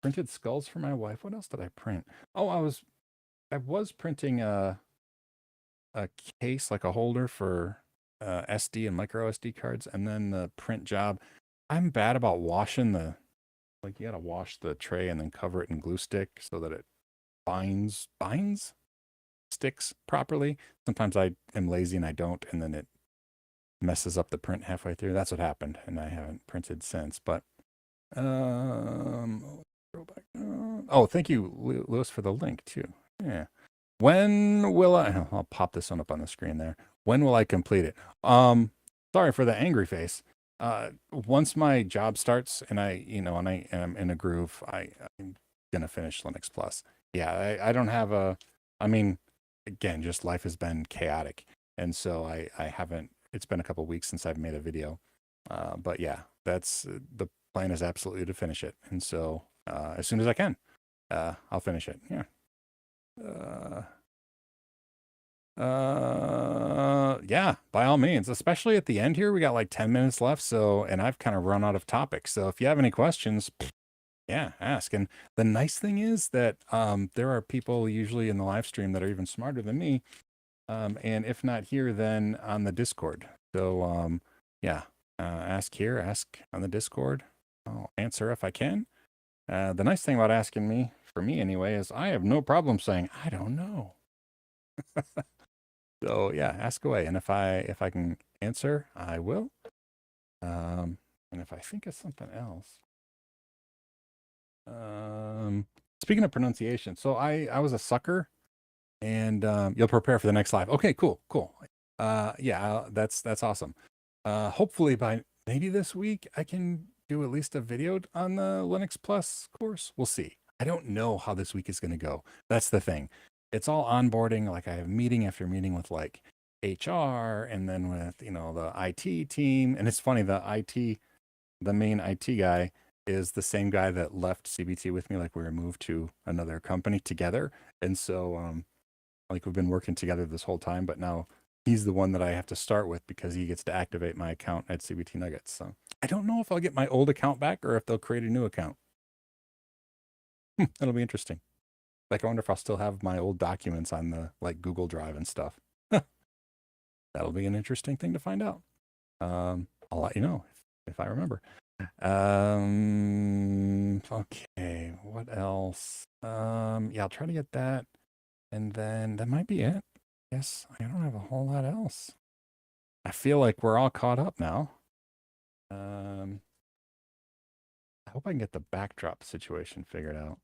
printed skulls for my wife. What else did I print? Oh, I was printing a case, like a holder for SD and micro SD cards, and then the print job. I'm bad about washing you gotta wash the tray and then cover it in glue stick so that it sticks properly. Sometimes I am lazy and I don't, and then it messes up the print halfway through. That's what happened, and I haven't printed since. But go back. Oh, thank you, Lewis, for the link too. Yeah. When will I'll pop this one up on the screen there. When will I complete it? Sorry for the angry face. Once my job starts and I'm in a groove, I'm gonna finish Linux Plus. Yeah, I don't have again, just life has been chaotic. And so I haven't, it's been a couple of weeks since I've made a video. But yeah, that's the plan is absolutely to finish it. And so as soon as I can, I'll finish it. Yeah. Uh, yeah, by all means, especially at the end here, we got like 10 minutes left. So, and I've kind of run out of topics. So if you have any questions, yeah, ask. And the nice thing is that there are people usually in the live stream that are even smarter than me. And if not here, then on the Discord. So yeah, ask here, ask on the Discord. I'll answer if I can. The nice thing about asking me, for me anyway, is I have no problem saying I don't know. So yeah, ask away, and if I can answer, I will. And if I think of something else, speaking of pronunciation, so I was a sucker, and you'll prepare for the next live. Okay, cool. Yeah, that's awesome. Hopefully by maybe this week I can do at least a video on the Linux Plus course. We'll see. I don't know how this week is going to go. That's the thing. It's all onboarding. Like I have meeting after meeting with like HR and then with, the IT team. And it's funny, the main IT guy is the same guy that left CBT with me. Like we were moved to another company together. And so, like we've been working together this whole time, but now he's the one that I have to start with because he gets to activate my account at CBT Nuggets. So I don't know if I'll get my old account back or if they'll create a new account. That'll be interesting. Like I wonder if I'll still have my old documents on the like Google Drive and stuff. That'll be an interesting thing to find out. I'll let you know if I remember. Okay, what else? Yeah, I'll try to get that. And then that might be it. Yes, I don't have a whole lot else. I feel like we're all caught up now. I hope I can get the backdrop situation figured out.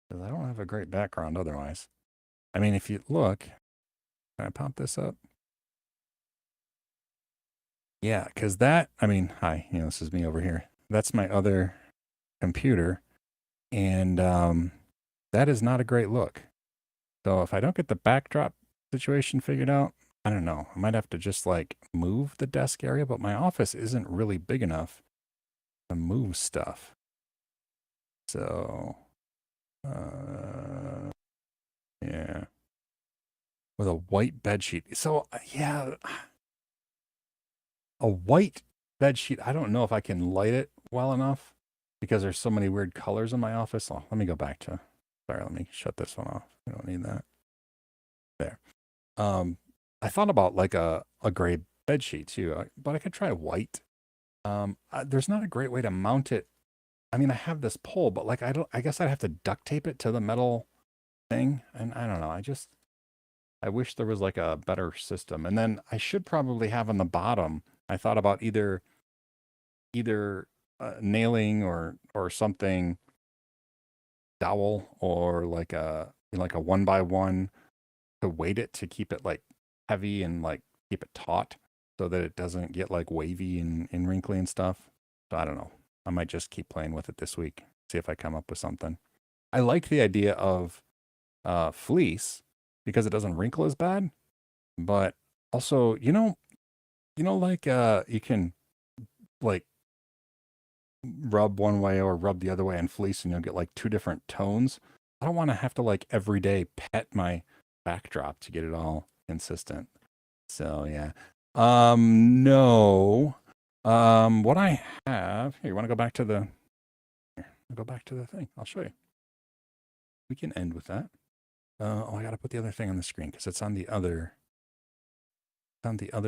Because I don't have a great background otherwise. I mean, if you look, can I pop this up? Yeah, because hi, this is me over here. That's my other computer. And that is not a great look. So if I don't get the backdrop situation figured out, I don't know. I might have to just like move the desk area, but my office isn't really big enough to move stuff. So, yeah, with a white bed sheet. So yeah, a white bed sheet. I don't know if I can light it well enough because there's so many weird colors in my office. Oh, let me go back to. Sorry, let me shut this one off. I don't need that. There. I thought about like a gray bed sheet too, but I could try white. There's not a great way to mount it. I mean, I have this pole, but like I guess I'd have to duct tape it to the metal thing, and I don't know. I wish there was like a better system. And then I should probably have on the bottom. I thought about either nailing or something dowel or like a 1x1 to weight it to keep it like heavy and like keep it taut so that it doesn't get like wavy and wrinkly and stuff. So I don't know. I might just keep playing with it this week. See if I come up with something. I like the idea of fleece because it doesn't wrinkle as bad, but also, like you can like rub one way or rub the other way in fleece and you'll get like two different tones. I don't want to have to like every day pet my backdrop to get it all consistent. So yeah. No. What I have here, you want to go back to the thing. I'll show you. We can end with that. I got to put the other thing on the screen because it's on the other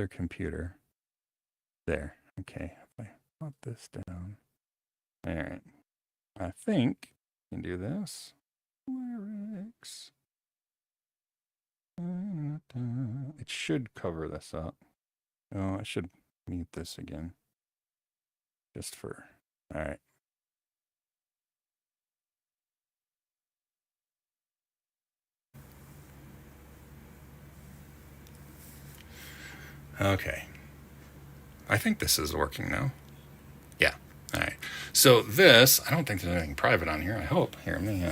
computer. There. Okay. If I put this down. All right. I think I can do this. Lyrics. It should cover this up. Oh, I should mute this again. Just for. All right. Okay. I think this is working now. Yeah. All right. So this, I don't think there's anything private on here. I hope. Here, let me.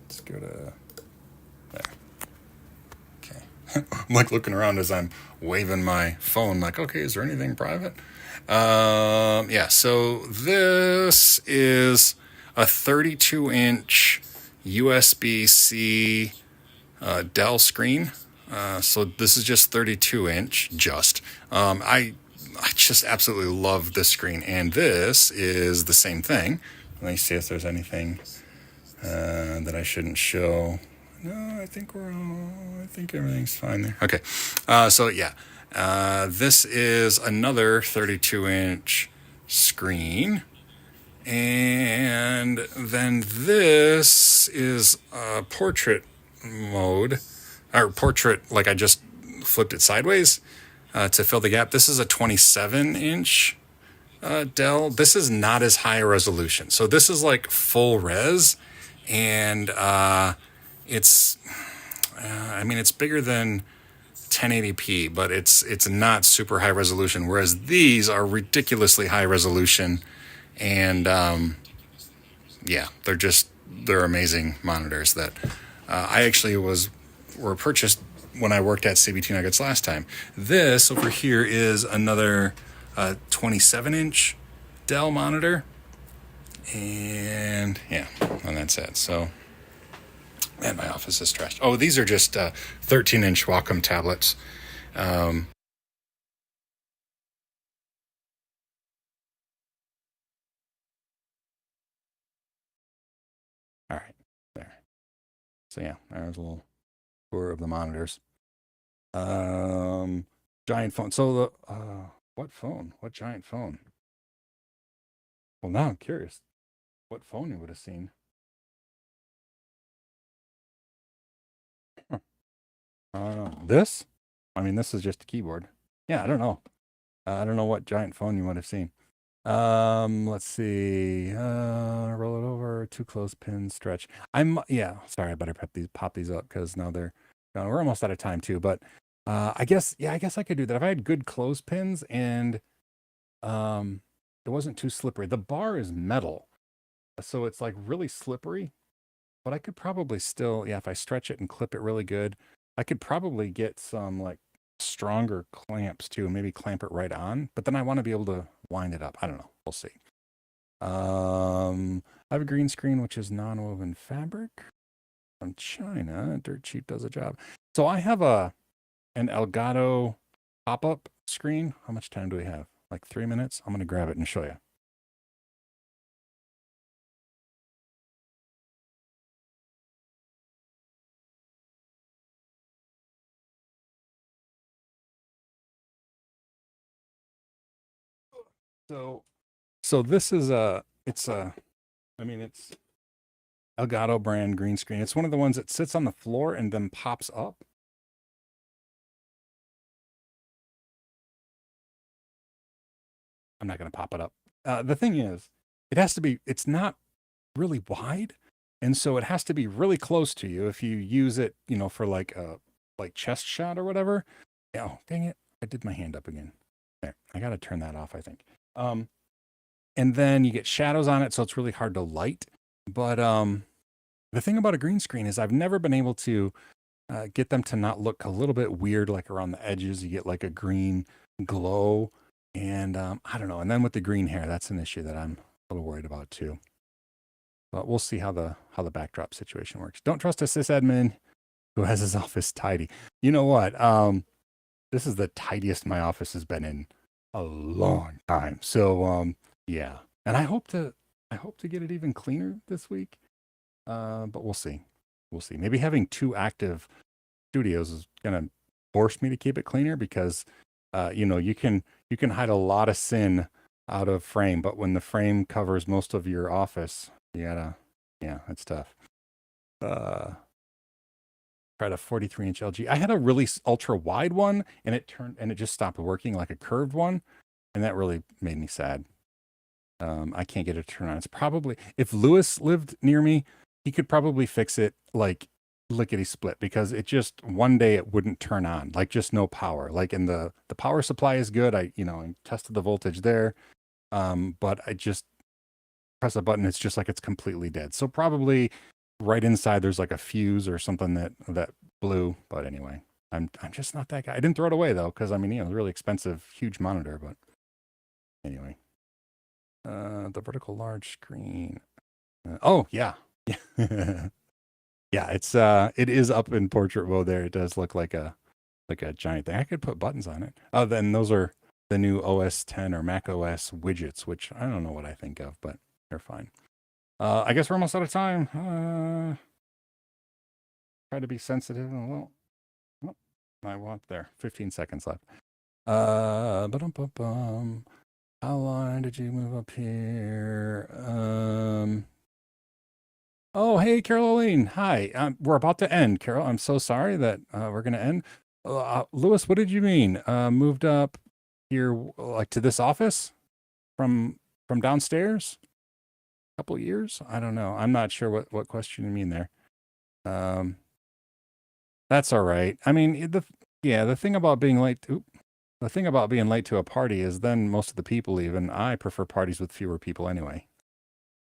Let's go to. There. Okay. I'm like looking around as I'm waving my phone. Like, okay, is there anything private? Yeah. So this is a 32-inch USB-C Dell screen. So this is just 32-inch. I just absolutely love this screen, and this is the same thing. Let me see if there's anything that I shouldn't show. No, I think I think everything's fine there. Okay, so yeah, this is another 32-inch screen, and then this is portrait mode, or portrait, like I just flipped it sideways to fill the gap. This is a 27-inch Dell. This is not as high a resolution. So this is like full res, and it's, I mean, it's bigger than 1080p, but it's not super high resolution. Whereas these are ridiculously high resolution, and yeah, they're amazing monitors that I actually were purchased when I worked at CBT Nuggets last time. This over here is another 27-inch Dell monitor, and yeah, and that's it. So, man, my office is trashed. Oh, these are just 13-inch Wacom tablets. All right, there. So yeah, there's a little tour of the monitors. Giant phone. So the what phone? What giant phone? Well, now I'm curious what phone you would have seen. Huh. I don't know. This? I mean, this is just a keyboard. Yeah, I don't know. I don't know what giant phone you would have seen. Let's see. Roll it over. Two clothespins. Stretch. Yeah. Sorry, I better pop these up because now we're almost out of time too. But I guess I could do that if I had good clothespins and it wasn't too slippery. The bar is metal, so it's like really slippery. But I could probably still, yeah, if I stretch it and clip it really good, I could probably get some like stronger clamps too, and maybe clamp it right on. But then I want to be able to wind it up. I don't know. We'll see. I have a green screen, which is non-woven fabric from China. Dirt cheap does a job. So I have an Elgato pop-up screen. How much time do we have? Like 3 minutes? I'm going to grab it and show you. So this is it's Elgato brand green screen. It's one of the ones that sits on the floor and then pops up. I'm not going to pop it up. The thing is, it's not really wide. And so it has to be really close to you if you use it, for like a chest shot or whatever. Oh, dang it. I did my hand up again. There. I got to turn that off, I think. And then you get shadows on it, so it's really hard to light. But the thing about a green screen is I've never been able to get them to not look a little bit weird, like around the edges. You get like a green glow, and I don't know. And then with the green hair, that's an issue that I'm a little worried about too. But we'll see how the backdrop situation works. Don't trust a sysadmin who has his office tidy. You know what? This is the tidiest my office has been in a long time. So yeah, and I hope to get it even cleaner this week. But we'll see. We'll see. Maybe having 2 active studios is gonna force me to keep it cleaner because you can hide a lot of sin out of frame, but when the frame covers most of your office, yeah, it's tough. Tried a 43-inch LG. I had a really ultra wide one, and it just stopped working, like a curved one, and that really made me sad. I can't get it to turn on. It's probably, if Lewis lived near me, he could probably fix it like lickety split, because it just one day it wouldn't turn on, like just no power. Like, in the power supply is good. I tested the voltage there, but I just press a button, it's just like it's completely dead. So probably right inside there's like a fuse or something that blew. But anyway, I'm just not that guy. I didn't throw it away though, because really expensive, huge monitor. But anyway, the vertical large screen. Oh yeah, yeah, yeah. It is up in portrait mode. There, it does look like a giant thing. I could put buttons on it. Oh, then those are the new OS 10 or Mac OS widgets, which I don't know what I think of, but they're fine. I guess we're almost out of time. Try to be sensitive. Well, I want there. 15 seconds left. Ba-dum-bum-bum. How long did you move up here? Oh, hey, Caroline. Hi. We're about to end, Carol. I'm so sorry that we're going to end. Lewis, what did you mean? Moved up here, like to this office from downstairs? A couple years? I don't know. I'm not sure what question you mean there. That's all right. I mean, the thing about being late. The thing about being late to a party is then most of the people leave, and I prefer parties with fewer people anyway.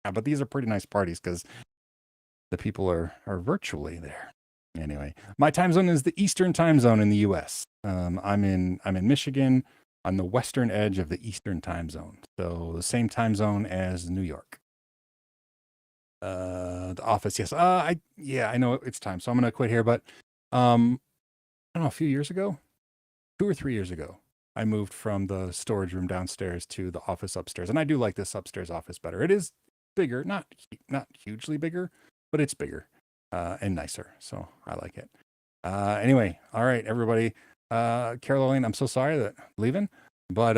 Yeah, but these are pretty nice parties because the people are virtually there. Anyway, my time zone is the Eastern time zone in the U.S. I'm in Michigan on the western edge of the Eastern time zone, so the same time zone as New York. The office, yes. I know it's time, so I'm gonna quit here. But I don't know, a few years ago, 2 or 3 years ago, I moved from the storage room downstairs to the office upstairs, and I do like this upstairs office better. It is bigger, not hugely bigger, but it's bigger and nicer, so I like it. Anyway, all right, everybody. Caroline, I'm so sorry that leaving, but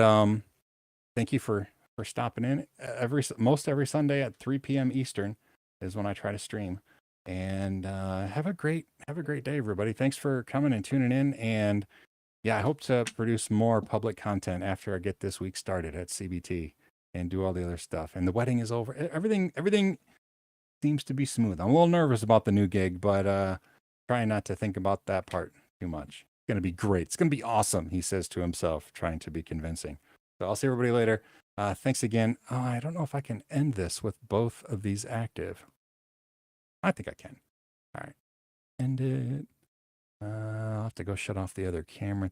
thank you for stopping in. Most every Sunday at 3 p.m. Eastern is when I try to stream. And have a great day, everybody. Thanks for coming and tuning in. And yeah, I hope to produce more public content after I get this week started at CBT and do all the other stuff. And the wedding is over. Everything seems to be smooth. I'm a little nervous about the new gig, but trying not to think about that part too much. It's gonna be great. It's gonna be awesome, he says to himself, trying to be convincing. So I'll see everybody later. Thanks again. Oh, I don't know if I can end this with both of these active. I think I can. All right. End it. I'll have to go shut off the other camera.